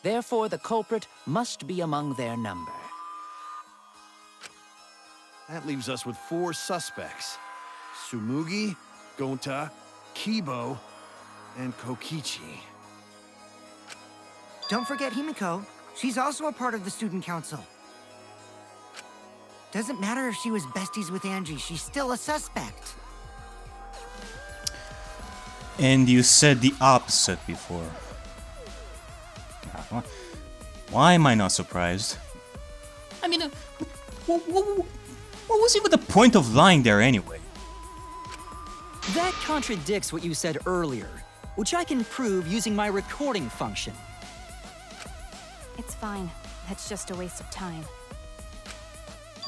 Therefore, the culprit must be among their number. That leaves us with 4 suspects. Tsumugi, Gonta, Kibo, and Kokichi. Don't forget Himiko. She's also a part of the student council. Doesn't matter if she was besties with Angie, she's still a suspect. And you said the opposite before. Why am I not surprised? I mean, what was even the point of lying there anyway? That contradicts what you said earlier, which I can prove using my recording function. It's fine. That's just a waste of time.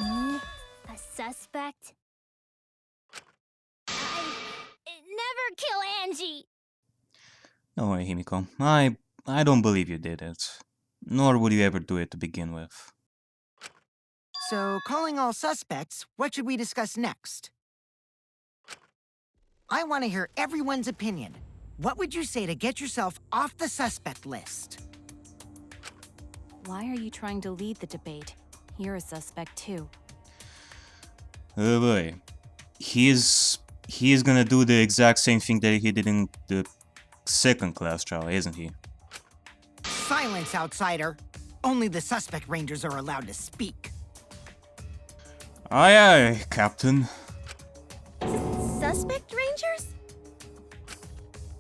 Me? A suspect? Never kill Angie! Don't worry, Himiko. I don't believe you did it. Nor would you ever do it to begin with. So, calling all suspects, what should we discuss next? I want to hear everyone's opinion. What would you say to get yourself off the suspect list? Why are you trying to lead the debate? You're a suspect too. Oh boy. He's gonna do the exact same thing that he did in the second class trial, isn't he? Silence, outsider. Only the suspect rangers are allowed to speak. Aye aye, Captain. Suspect rangers?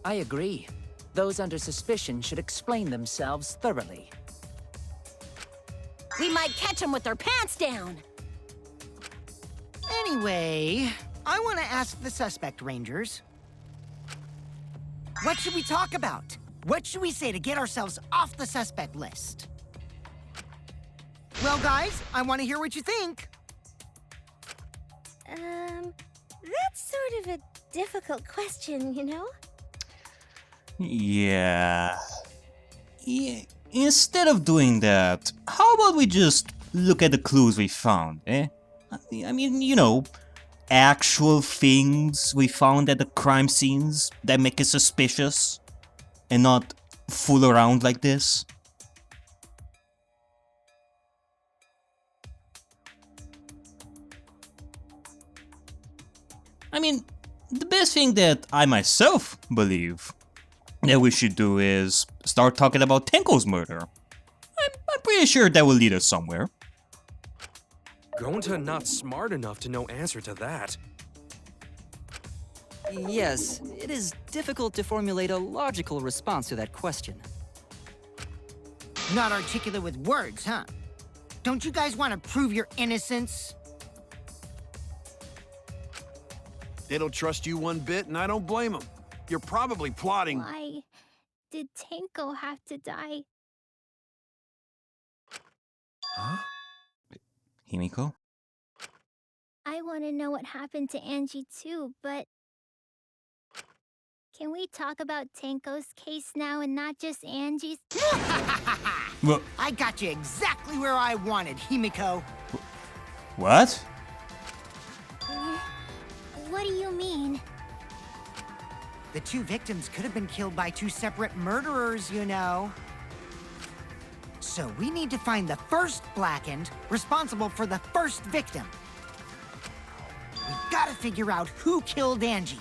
I agree. Those under suspicion should explain themselves thoroughly. We might catch them with their pants down! Anyway, I want to ask the suspect rangers. What should we talk about? What should we say to get ourselves off the suspect list? Well, guys, I want to hear what you think. That's sort of a difficult question, you know? Yeah. Instead of doing that, how about we just look at the clues we found, eh? I mean, you know, actual things we found at the crime scenes that make us suspicious, and not fool around like this. I mean, the best thing that I myself believe that we should do is start talking about Tenko's murder. I'm pretty sure that will lead us somewhere. Gonta not smart enough to know answer to that. Yes, it is difficult to formulate a logical response to that question. Not articulate with words, huh? Don't you guys want to prove your innocence? They don't trust you one bit, and I don't blame them. You're probably plotting... Why did Tenko have to die? Huh? Himiko? I want to know what happened to Angie too, but... Can we talk about Tenko's case now and not just Angie's? Well, I got you exactly where I wanted, Himiko. what? What do you mean? The 2 victims could have been killed by 2 separate murderers, you know. So we need to find the first Blackened responsible for the first victim. We've got to figure out who killed Angie.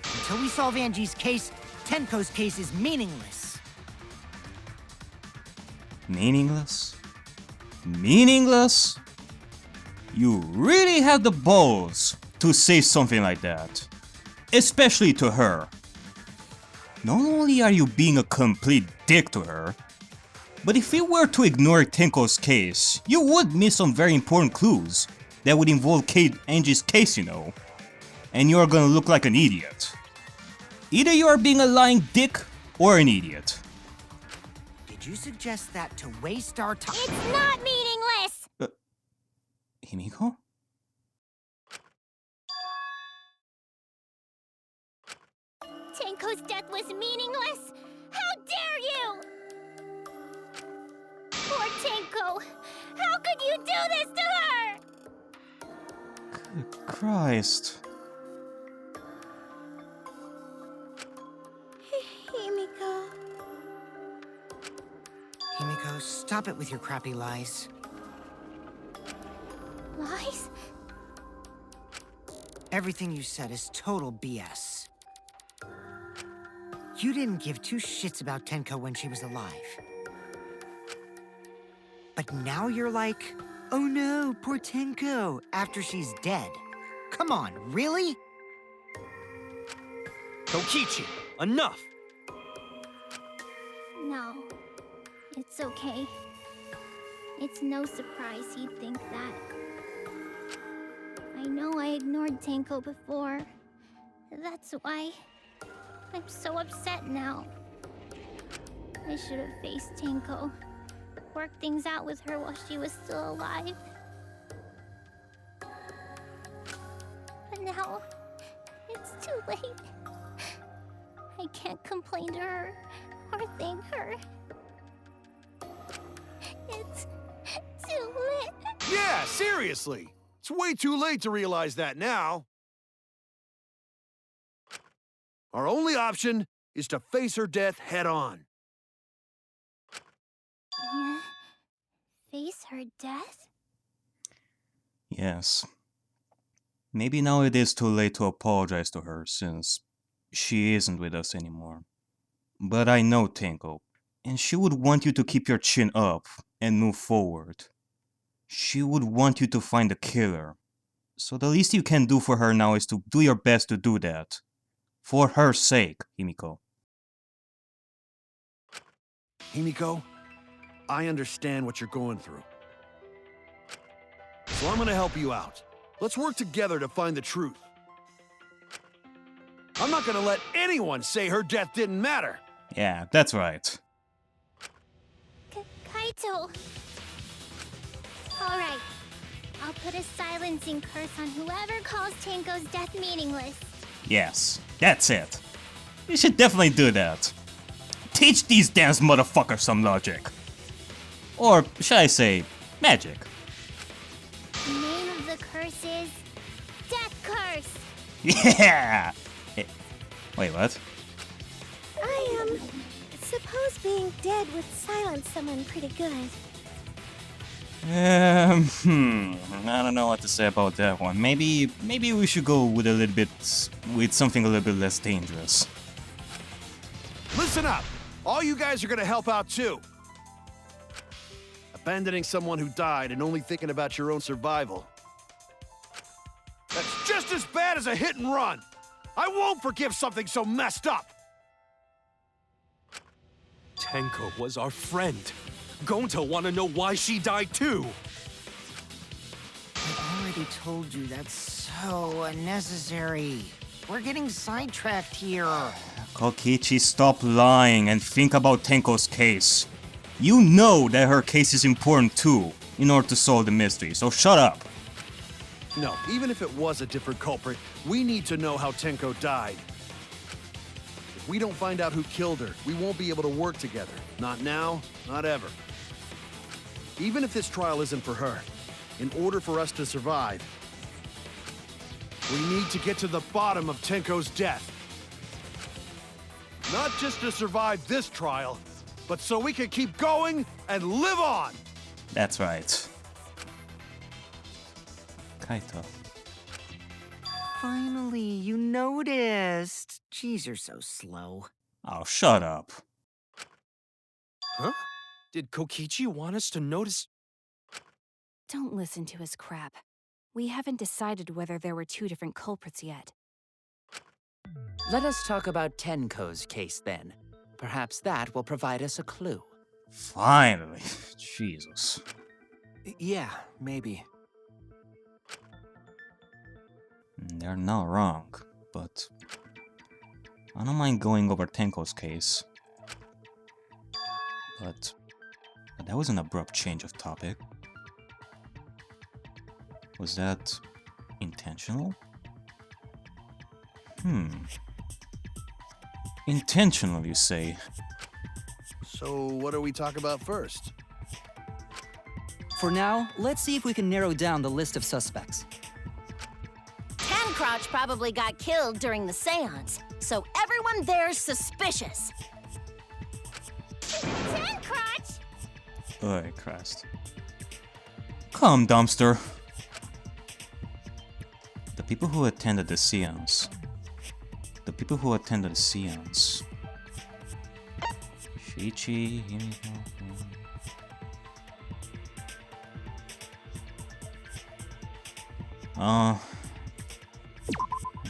Until we solve Angie's case, Tenko's case is meaningless. Meaningless? Meaningless? You really had the balls to say something like that. Especially to her. Not only are you being a complete dick to her, but if you were to ignore Tenko's case, you would miss some very important clues that would involve Angie's case, you know. And you're gonna look like an idiot. Either you are being a lying dick or an idiot. Did you suggest that to waste our time? It's not meaningless! Himiko? Tenko's death was meaningless? How dare you! Poor Tenko! How could you do this to her? Good Christ. Himiko... Himiko, stop it with your crappy lies. Lies? Everything you said is total BS. You didn't give two shits about Tenko when she was alive. But now you're like, oh no, poor Tenko, after she's dead. Come on, really? Kokichi, enough! No. It's okay. It's no surprise he'd think that. I know I ignored Tenko before. That's why I'm so upset now. I should have faced Tenko. Worked things out with her while she was still alive. But now, it's too late. I can't complain to her or thank her. It's too late. Yeah, seriously! It's way too late to realize that now. Our only option is to face her death head-on. Yeah. Face her death? Yes. Maybe now it is too late to apologize to her, since she isn't with us anymore. But I know Tenko, and she would want you to keep your chin up and move forward. She would want you to find the killer. So the least you can do for her now is to do your best to do that. For her sake, Himiko. Himiko, I understand what you're going through. So I'm gonna help you out. Let's work together to find the truth. I'm not gonna let anyone say her death didn't matter. Yeah, that's right. Kaito! Alright. I'll put a silencing curse on whoever calls Tenko's death meaningless. Yes, that's it. You should definitely do that. Teach these damn motherfuckers some logic. Or should I say, magic. The name of the curse is Death Curse! Yeah! Wait, what? I suppose being dead would silence someone pretty good. I don't know what to say about that one. Maybe we should go with something a little bit less dangerous. Listen up! All you guys are gonna help out too. Abandoning someone who died and only thinking about your own survival. That's just as bad as a hit and run! I won't forgive something so messed up! Tenko was our friend. Gonta wanna know why she died too. I already told you that's so unnecessary. We're getting sidetracked here. Kokichi, stop lying and think about Tenko's case. You know that her case is important too, in order to solve the mystery, so shut up. No, even if it was a different culprit, we need to know how Tenko died. If we don't find out who killed her, we won't be able to work together. Not now, not ever. Even if this trial isn't for her, in order for us to survive, we need to get to the bottom of Tenko's death. Not just to survive this trial, but so we can keep going and live on! That's right. Kaito. Finally, you noticed. Jeez, you're so slow. Oh, shut up. Huh? Did Kokichi want us to notice? Don't listen to his crap. We haven't decided whether there were two different culprits yet. Let us talk about Tenko's case then. Perhaps that will provide us a clue. Finally. Jesus. Yeah, maybe. They're not wrong, but I don't mind going over Tenko's case. But that was an abrupt change of topic. Was that intentional? Intentional, you say? So what do we talk about first? For now, let's see if we can narrow down the list of suspects. Tancrotch probably got killed during the seance, so everyone there's suspicious. Tancrotch! Oh, Christ. Come, dumpster. The people who attended the seance. The people who attended the seance. Shichi,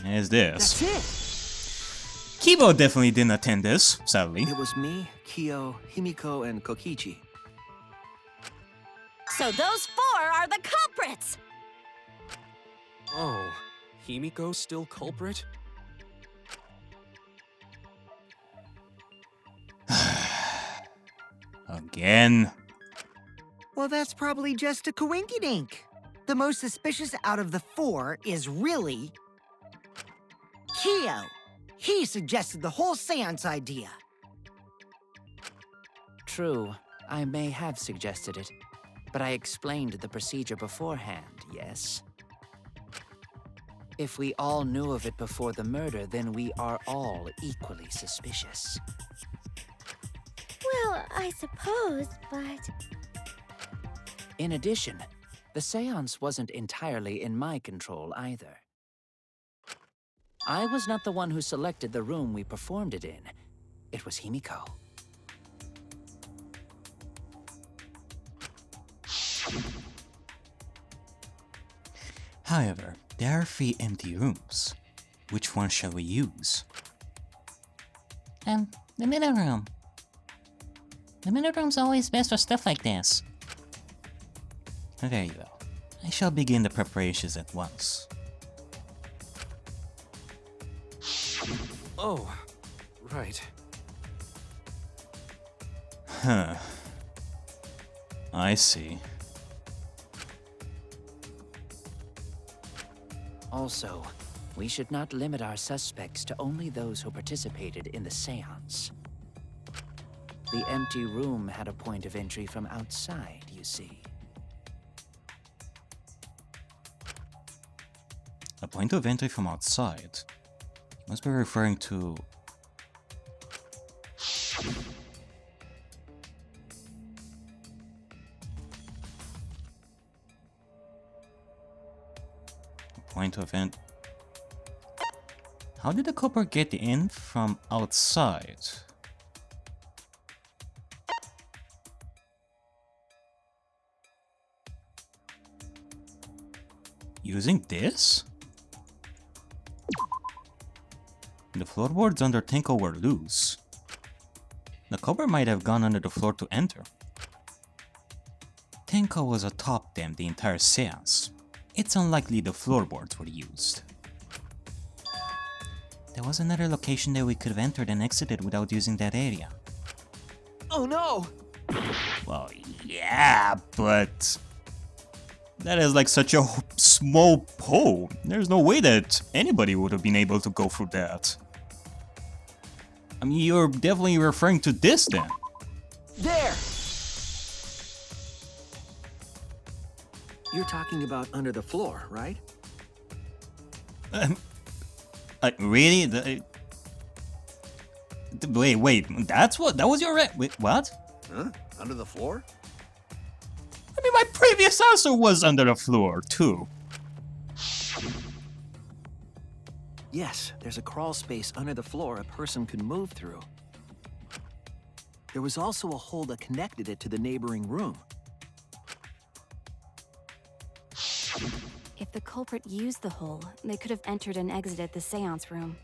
There's this. That's it! Kibo definitely didn't attend this, sadly. It was me, Kyo, Himiko, and Kokichi. So those four are the culprits! Oh, Himiko's still culprit? Again. Well, that's probably just a coinkydink. The most suspicious out of the four is really Kyo. He suggested the whole seance idea. True, I may have suggested it, but I explained the procedure beforehand, yes? If we all knew of it before the murder, then we are all equally suspicious. Well, I suppose, but... In addition, the seance wasn't entirely in my control either. I was not the one who selected the room we performed it in. It was Himiko. However, there are 3 empty rooms. Which one shall we use? The middle room. The middle room's always best for stuff like this. Very well. I shall begin the preparations at once. Oh, right. Huh. I see. Also, we should not limit our suspects to only those who participated in the seance. The empty room had a point of entry from outside, you see. A point of entry from outside? You must be referring to... a point of entry... How did the culprit get in from outside? Using this? The floorboards under Tenko were loose. The culprit might have gone under the floor to enter. Tenko was atop them the entire seance. It's unlikely the floorboards were used. There was another location that we could have entered and exited without using that area. Oh no! Well, yeah, but... that is like such a small hole. There's no way that anybody would have been able to go through that. I mean, you're definitely referring to this then. There! You're talking about under the floor, right? Really? Wait, that was your wait, what? Huh? Under the floor? I mean, my previous answer was under the floor, too. Yes, there's a crawl space under the floor a person could move through. There was also a hole that connected it to the neighboring room. If the culprit used the hole, they could have entered and exited the seance room.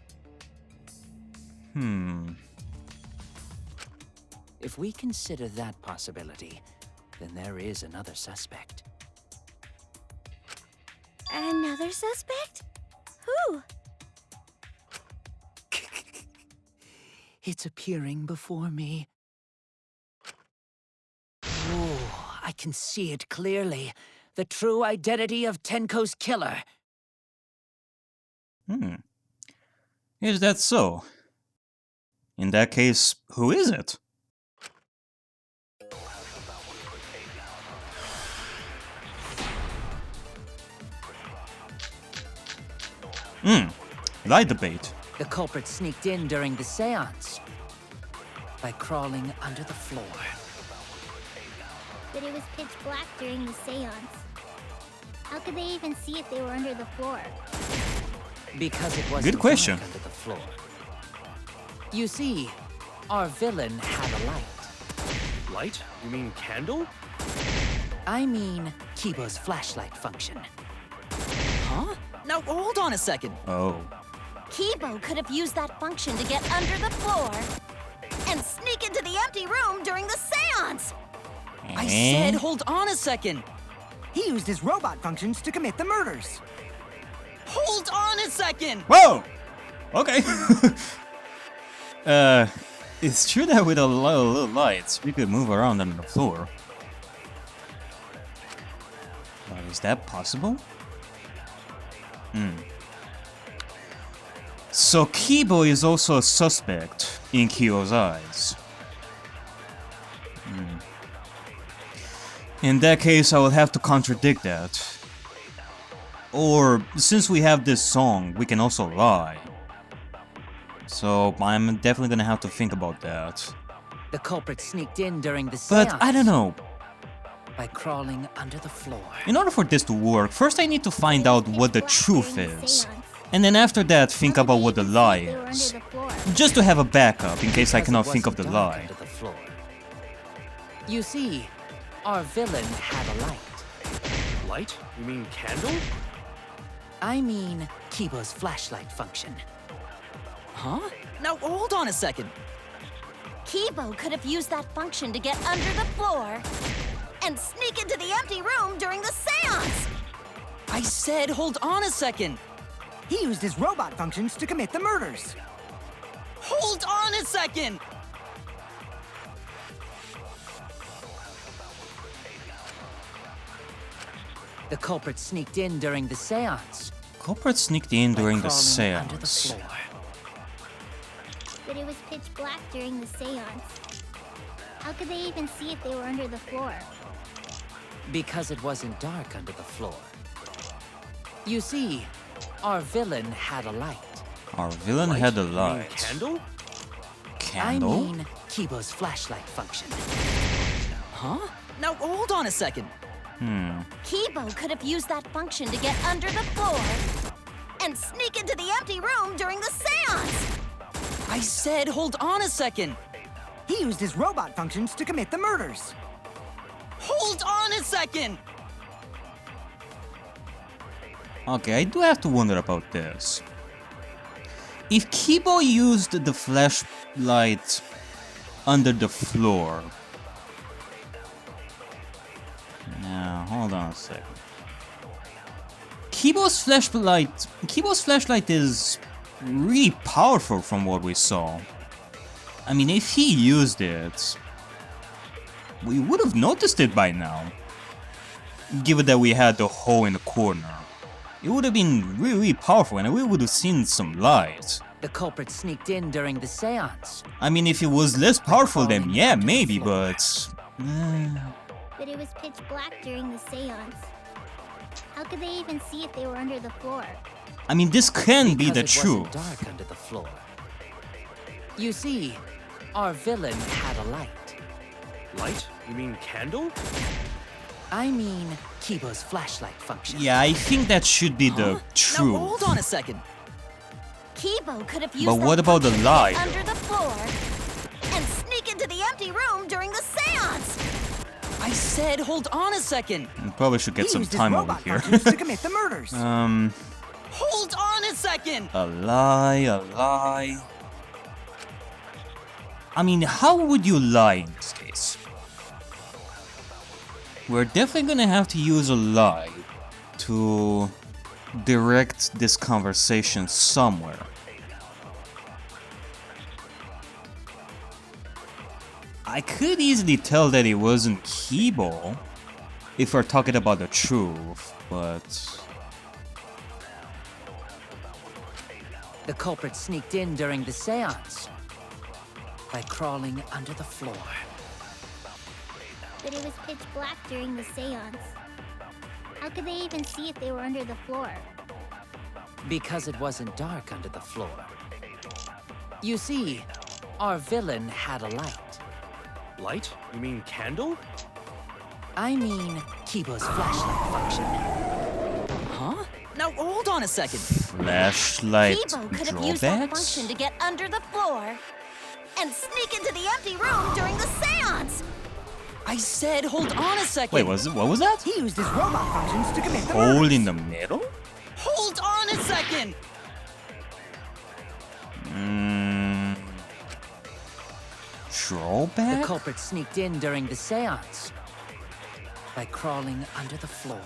If we consider that possibility, then there is another suspect. Another suspect? Who? It's appearing before me. Oh, I can see it clearly. The true identity of Tenko's killer. Is that so? In that case, who is it? Light debate. The culprit sneaked in during the seance by crawling under the floor. But it was pitch black during the seance. How could they even see if they were under the floor? Because it wasn't Good question. dark under the floor. You see, our villain had a light. Light? You mean candle? I mean, Kibo's flashlight function. Huh? Now hold on a second. Oh. Kibo could have used that function to get under the floor and sneak into the empty room during the seance. I said hold on a second. He used his robot functions to commit the murders. Hold on a second. Whoa! Okay. It's true that with a lot of little lights, we could move around on the floor. But is that possible? So Kibo is also a suspect in Kyo's eyes. In that case, I will have to contradict that. Or, since we have this song, we can also lie. So, I'm definitely gonna have to think about that. The culprit sneaked in during the But, seance I don't know. by crawling under the floor. In order for this to work, first I need to find out what the truth is. And then after that, think about what the lie is. Just to have a backup in case I Because cannot it think of the wasn't dark lie. under the floor. You see, our villain had a light. Light? You mean candle? I mean, Kibo's flashlight function. Huh? Now hold on a second. Kibo could have used that function to get under the floor and sneak into the empty room during the seance. I said hold on a second. He used his robot functions to commit the murders. Hold on a second. The culprit sneaked in during the seance Culprit sneaked in by during the crawling under the seance. floor. But it was pitch black during the seance. How could they even see if they were under the floor? Because it wasn't dark under the floor. You see, our villain had a light. Our villain had a You mean light. candle? Candle? I mean, Kibo's flashlight function. Huh? Now hold on a second. Kibo could have used that function to get under the floor and sneak into the empty room during the seance. I said hold on a second. He used his robot functions to commit the murders. Hold on a second. Okay, I do have to wonder about this. If Kibo used the flashlight under the floor... Now, hold on a second. Kibo's flashlight is really powerful from what we saw. I mean, if he used it, we would have noticed it by now. Given that we had the hole in the corner. It would have been really powerful and we would have seen some light. The culprit sneaked in during the seance. I mean, if it was less powerful, then yeah, maybe, but... But it was pitch black during the seance. How could they even see if they were under the floor? I mean, this can be Because the it wasn't truth. dark under the floor. You see, our villain had a light. Light? You mean candle? I mean, Kibo's flashlight function. Yeah, I think that should be the Now truth. hold on a second. Kibo could have used But that what about the function to lie, get under the floor and sneak into the empty room during the seance. I said hold on a second. We probably should get He some used his time over robot here. functions to commit the murders. Hold on a second. A lie, a lie. I mean, how would you lie in this case? We're definitely gonna have to use a lie to direct this conversation somewhere. I could easily tell that it wasn't Kibo if we're talking about the truth, but... The culprit sneaked in during the seance by crawling under the floor. But it was pitch black during the seance. How could they even see if they were under the floor? Because it wasn't dark under the floor. You see, our villain had a light. Light? You mean candle? I mean, Kibo's flashlight function. Huh? Now hold on a second. Flashlight Kibo could have used that drawbacks? function to get under the floor and sneak into the empty room during the seance. I said hold on a second. Wait, what was that? He used his robot functions to commit the Hole murders. in the middle? Hold on a second. Drawback? The culprit sneaked in during the seance by crawling under the floor.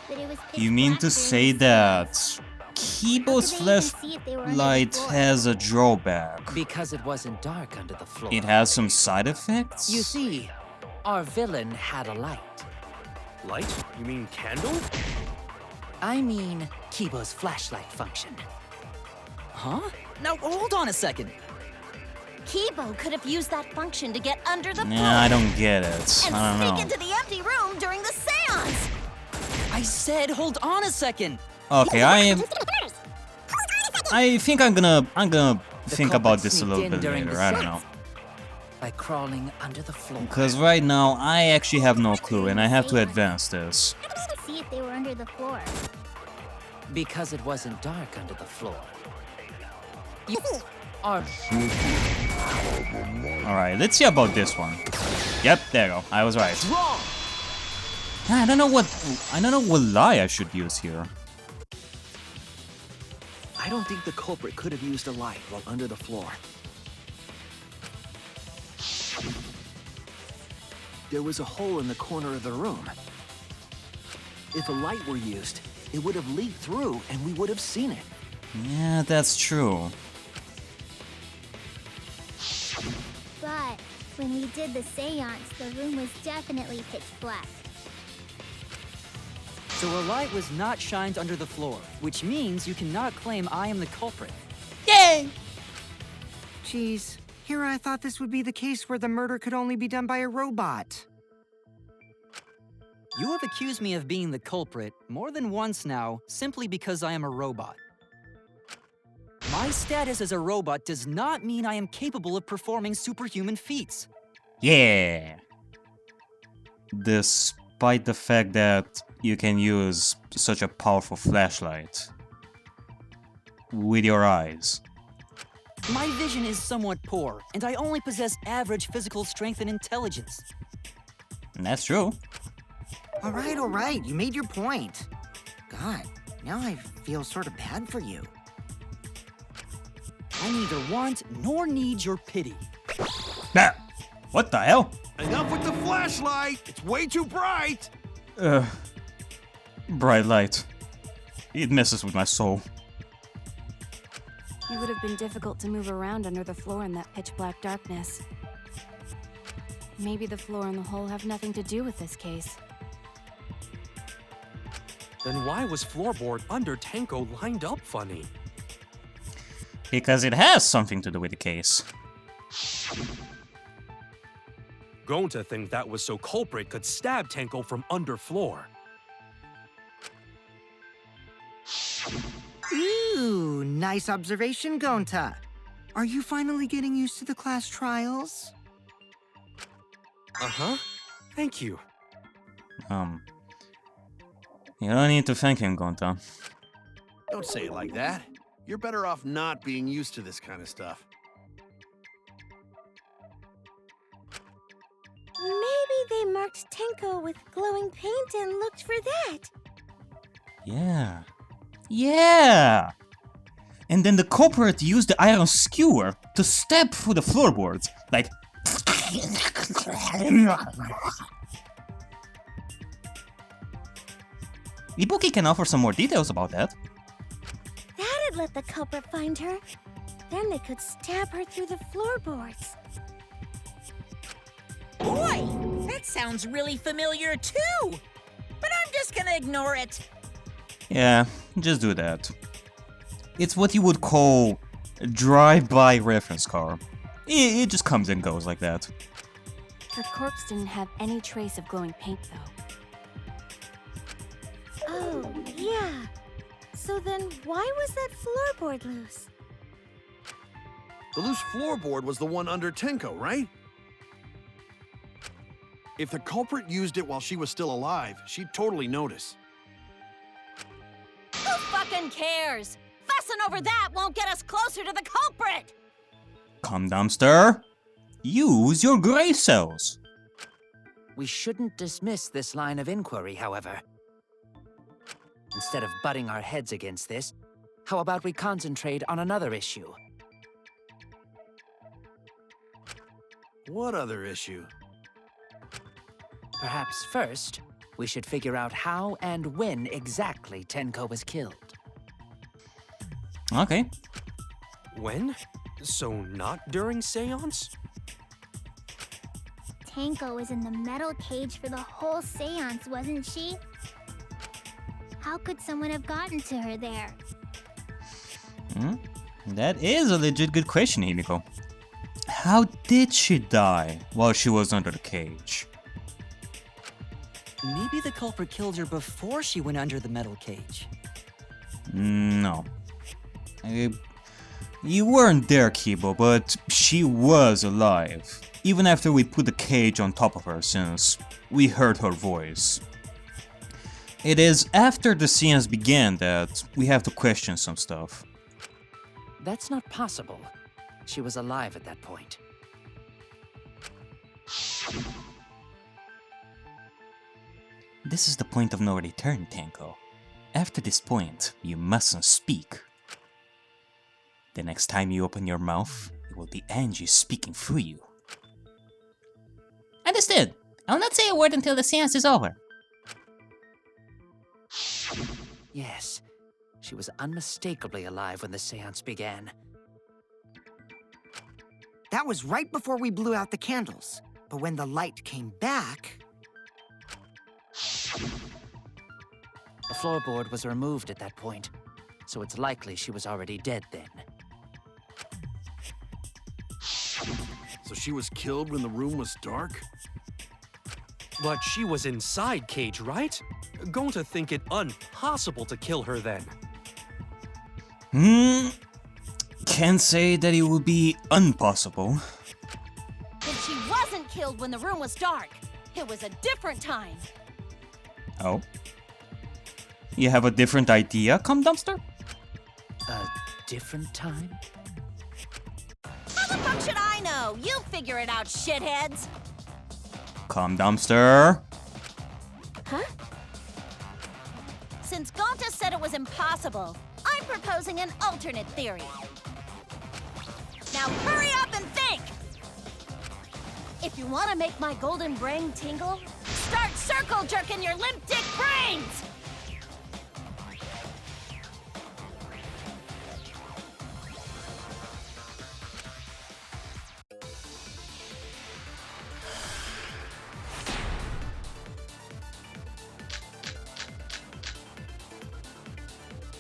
But it was pitch You mean black to during say the that seance. Kibo's How could they even see if they were under the flashlight floor? has a drawback? Because it wasn't dark under the floor. It has some side effects? You see, our villain had a light. Light? You mean candle? I mean, Kibo's flashlight function. Huh? Now hold on a second. Kibo could have used that function to get under the floor Nah, I don't get it. and I sneak don't know. into the empty room during the seance. I said hold on a second. Okay, I think I'm gonna The think culprit about this a sneaked little in bit during later. the I don't know. seance by crawling under the floor. Because right now, I actually have no clue, and I have to advance this. See if they were under the floor. Because it wasn't dark under the floor. You are Alright, let's see about this one. Yep, there you go. I was right. Wrong! I don't know what lie I should use here. I don't think the culprit could have used a light while under the floor. There was a hole in the corner of the room. If a light were used, it would have leaked through and we would have seen it. Yeah, that's true. But when we did the seance, the room was definitely pitch black. So a light was not shined under the floor, which means you cannot claim I am the culprit. Geez, here I thought this would be the case where the murder could only be done by a robot. You have accused me of being the culprit more than once now, simply because I am a robot. My status as a robot does not mean I am capable of performing superhuman feats. Yeah. Despite the fact that you can use such a powerful flashlight with your eyes. My vision is somewhat poor, and I only possess average physical strength and intelligence. And that's true. All right, you made your point. God, now I feel sort of bad for you. I neither want nor need your pity. Nah, what the hell? Enough with the flashlight! It's way too bright! Bright light. It messes with my soul. It would have been difficult to move around under the floor in that pitch black darkness. Maybe the floor and the hole have nothing to do with this case. Then why was floorboard under Tenko lined up funny? Because it has something to do with the case. Going to think that was so culprit could stab Tenko from under floor. Ooh, nice observation, Gonta. Are you finally getting used to the class trials? Uh-huh. Thank you. You don't need to thank him, Gonta. Don't say it like that. You're better off not being used to this kind of stuff. Maybe they marked Tenko with glowing paint and looked for that. Yeah. Yeah! And then the culprit used the iron skewer to stab through the floorboards. Like... Ibuki can offer some more details about that. That'd let the culprit find her. Then they could stab her through the floorboards. Boy, that sounds really familiar too. But I'm just gonna ignore it. Yeah, just do that. It's what you would call a drive-by reference car. It just comes and goes like that. Her corpse didn't have any trace of glowing paint, though. Oh, yeah. So then why was that floorboard loose? The loose floorboard was the one under Tenko, right? If the culprit used it while she was still alive, she'd totally notice. Who fucking cares? Fussing over that won't get us closer to the culprit! Come, dumpster. Use your gray cells. We shouldn't dismiss this line of inquiry, however. Instead of butting our heads against this, how about we concentrate on another issue? What other issue? Perhaps first, we should figure out how and when exactly Tenko was killed. Okay. When? So not during seance? Tenko was in the metal cage for the whole seance, wasn't she? How could someone have gotten to her there? That is a legit good question, Himiko. How did she die while she was under the cage? Maybe the culprit killed her before she went under the metal cage. No. You weren't there, Kibo, but she was alive. Even after we put the cage on top of her, since we heard her voice. It is after the seance began that we have to question some stuff. That's not possible. She was alive at that point. This is the point of no return, Tenko. After this point, you mustn't speak. The next time you open your mouth, it will be Angie speaking through you. Understood. I'll not say a word until the seance is over. Yes, she was unmistakably alive when the seance began. That was right before we blew out the candles. But when the light came back... The floorboard was removed at that point, so it's likely she was already dead then. So she was killed when the room was dark? But she was inside cage, right? Going to think it impossible to kill her then. Can't say that it would be impossible. Then she wasn't killed when the room was dark. It was a different time. Oh? You have a different idea, Come Dumpster? A different time? How the fuck should I know? You figure it out, shitheads. Come Dumpster. Huh? Since Gonta said it was impossible, I'm proposing an alternate theory. Now hurry up and think! If you want to make my golden brain tingle, start circle jerking your limp dick brains!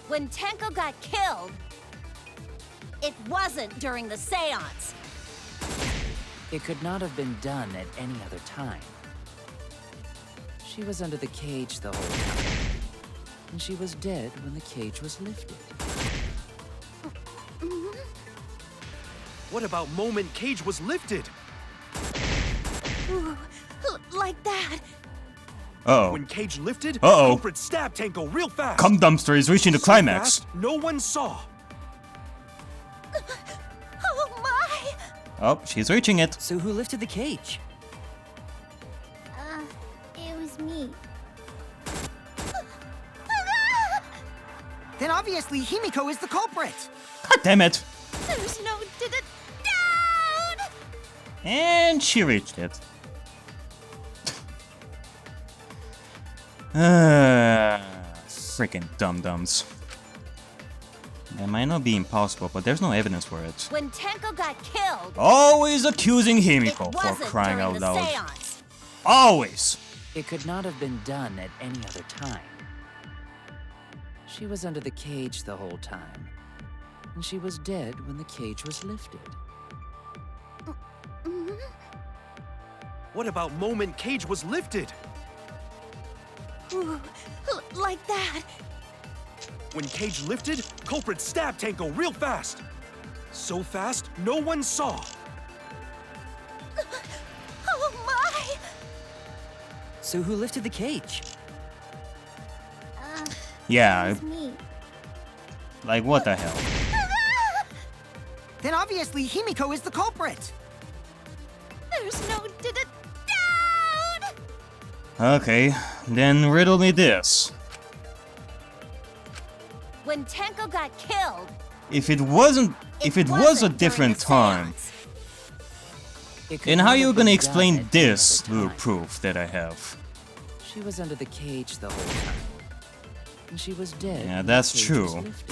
When Tenko got killed, it wasn't during the seance. It could not have been done at any other time. She was under the cage the whole time, and she was dead when the cage was lifted. What about moment cage was lifted? Ooh, like that. Uh-oh. When cage lifted, Uh-oh. culprit stabbed Tenko real fast. Come Dumpster is reaching the So climax. fast, no one saw. Oh my! Oh, she's reaching it. So who lifted the cage? It was me. Then obviously Himiko is the culprit! God damn it. There's no down! And she reached it. Freaking dum-dums. That might not be impossible, but there's no evidence for it. When Tenko got killed, Always accusing it Himiko for wasn't crying during out the loud. seance. Always! It could not have been done at any other time. She was under the cage the whole time, and she was dead when the cage was lifted. What about moment cage was lifted? Ooh, like that. When cage lifted, culprit stabbed Tenko real fast. So fast, no one saw. Oh my! So who lifted the cage? Yeah, It's me. like what the hell? Then obviously Himiko is the culprit. There's no doubt. Okay, then riddle me this. When Tenko got killed, If it was a wasn't different during the time, seance. It could and how not you have gonna been explain done at this any other little time. proof that I have? She was under the cage the whole time. And she was dead. Yeah, when the that's cage true. was lifted.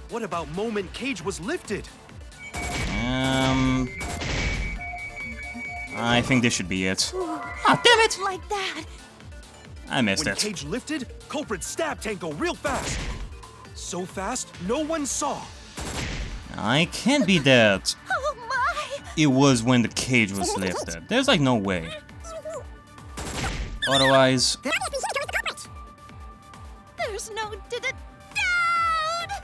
What about moment Cage was lifted? I think this should be it. Ah, damn it! Like that. I missed When it. Cage lifted, culprit stabbed Tenko real fast. So fast, no one saw. I can't be that. Oh my! It was when the cage was lifted. There's like no way. Otherwise, There's no doubt.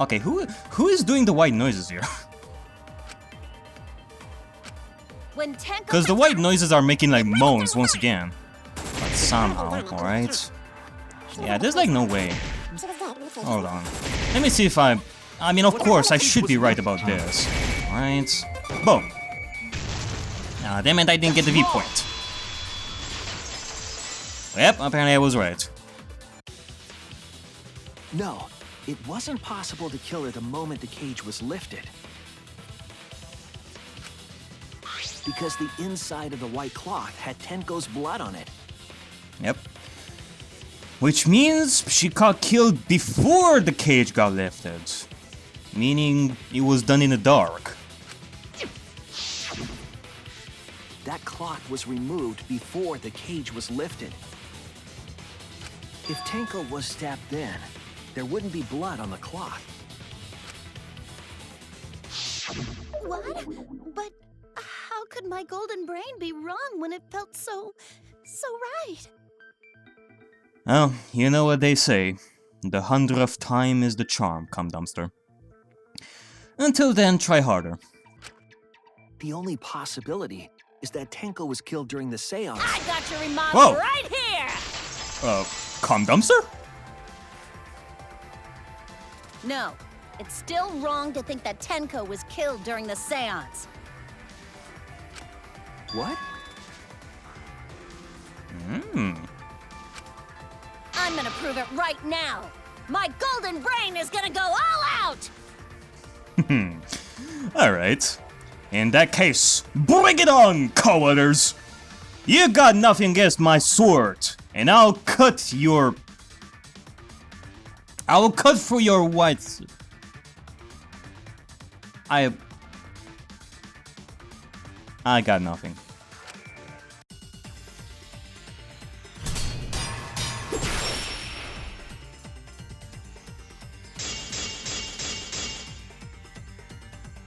okay, who is doing the white noises here? When Tenko. Because the white noises are making like moans once again. But somehow, alright? Yeah, there's like no way. Hold on. Let me see if I mean, of course, I should be right about this. Alright. Boom. Ah, damn it, I didn't get the viewpoint. Yep, apparently I was right. No, it wasn't possible to kill her the moment the cage was lifted. Because the inside of the white cloth had Tenko's blood on it. Yep. Which means she got killed before the cage got lifted. Meaning it was done in the dark. That cloth was removed before the cage was lifted. If Tenko was stabbed then, there wouldn't be blood on the cloth. What? But how could my golden brain be wrong when it felt so right? Well, you know what they say. The 100th time is the charm, come dumpster. Until then, try harder. The only possibility is that Tenko was killed during the seance. I got your remote Whoa. right here. Come dumpster? No, it's still wrong to think that Tenko was killed during the seance. What? I'm gonna prove it right now. My golden brain is gonna go all out. Alright. In that case, bring it on, cowards! You got nothing against my sword, and I'll cut through your white... I got nothing.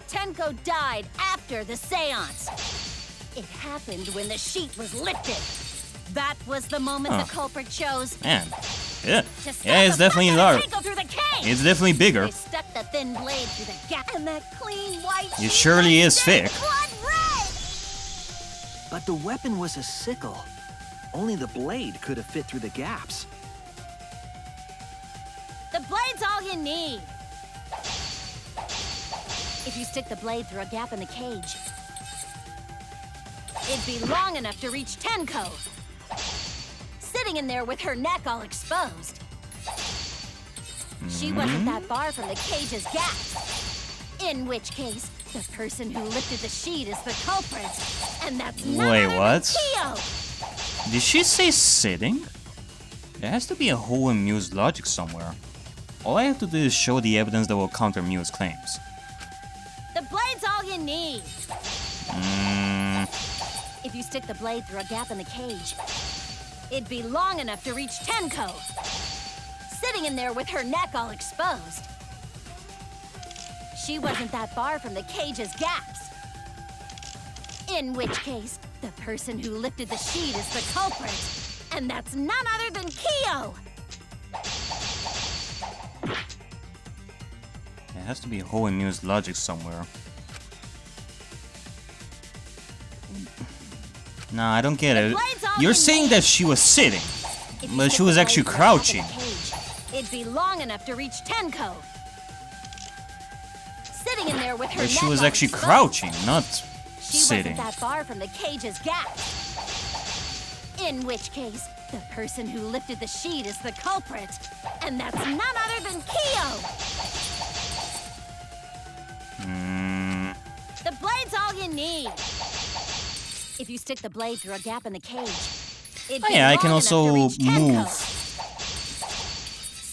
Tenko died after the seance. It happened when the sheet was lifted. That was the moment the culprit chose Man. Yeah. to stab Yeah, it's the definitely fuck out large. of Tenko through the cage. It's definitely bigger. They stuck the thin blade through the gap, and that clean white It sheet surely was is stained thick. blood red. But the weapon was a sickle. Only the blade could have fit through the gaps. The blade's all you need. If you stick the blade through a gap in the cage, it'd be long enough to reach Tenko, sitting in there with her neck all exposed. She wasn't that far from the cage's gaps. In which case, the person who lifted the sheet is the culprit, and that's none Wait, other than what? Kyo. Did she say sitting? There has to be a hole in Mew's logic somewhere. All I have to do is show the evidence that will counter Mew's claims. The blade's all you need. If you stick the blade through a gap in the cage, it'd be long enough to reach Tenko, sitting in there with her neck all exposed. She wasn't that far from the cage's gaps. In which case, the person who lifted the sheet is the culprit, and that's none other than Kyo. There has to be a hole in Mew's logic somewhere. Nah, I don't get it. blade's all You're you saying need. that she was sitting, If you but stick she was the actually blade right up in the crouching. cage, it'd be long enough to reach Tenko. Sitting in there with her But she neck was on actually its crouching, not She sitting. wasn't that far from the cage's gap. In which case, the person who lifted the sheet is the culprit. And that's none other than Kyo! The blade's all you need. If you stick the blade through a gap in the cage, it'd Oh be yeah, I long can enough also to reach Tenko. move.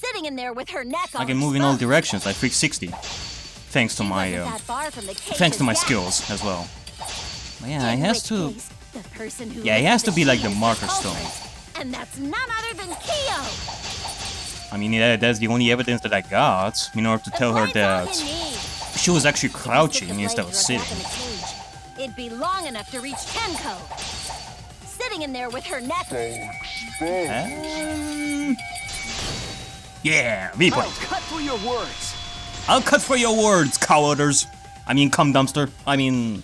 Sitting in there with her neck I on can her move in all spokes. directions, like 360. Thanks to She my wasn't that far from the thanks to my cage's gap. skills as well. But yeah, it In has which to. case, the person who Yeah, it has lifted to be like sheet the is marker culprit. stone. And that's none other than Kyo! I mean, that's the only evidence that I got in order to tell her that she was actually crouching instead of sitting. It'd be long enough to reach Tenko. Sitting in there with her neck. Yeah, replay. Cut through your words. I'll cut for your words, cowarders. I mean, cum dumpster. I mean,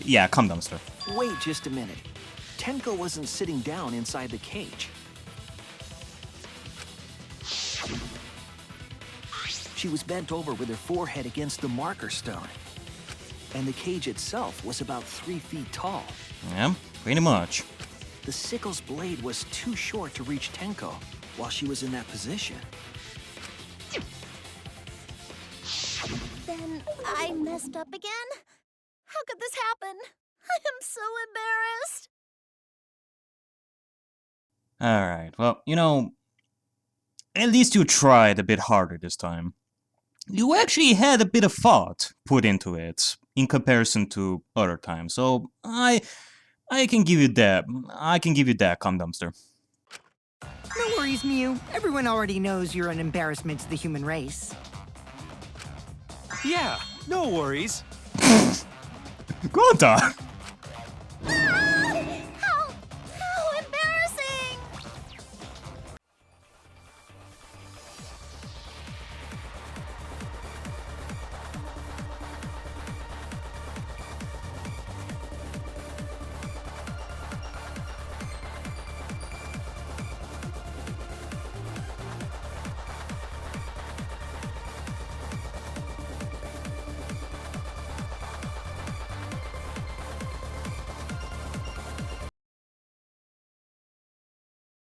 yeah, cum dumpster. Wait just a minute. Tenko wasn't sitting down inside the cage. She was bent over with her forehead against the marker stone. And the cage itself was about 3 feet tall. Yeah, pretty much. The sickle's blade was too short to reach Tenko while she was in that position. Then I messed up again? How could this happen? I am so embarrassed. Alright, well, you know, at least you tried a bit harder this time. You actually had a bit of thought put into it in comparison to other times, so I can give you that. I can give you that, cum dumpster. No worries, Mew. Everyone already knows you're an embarrassment to the human race. Yeah, no worries. Gota!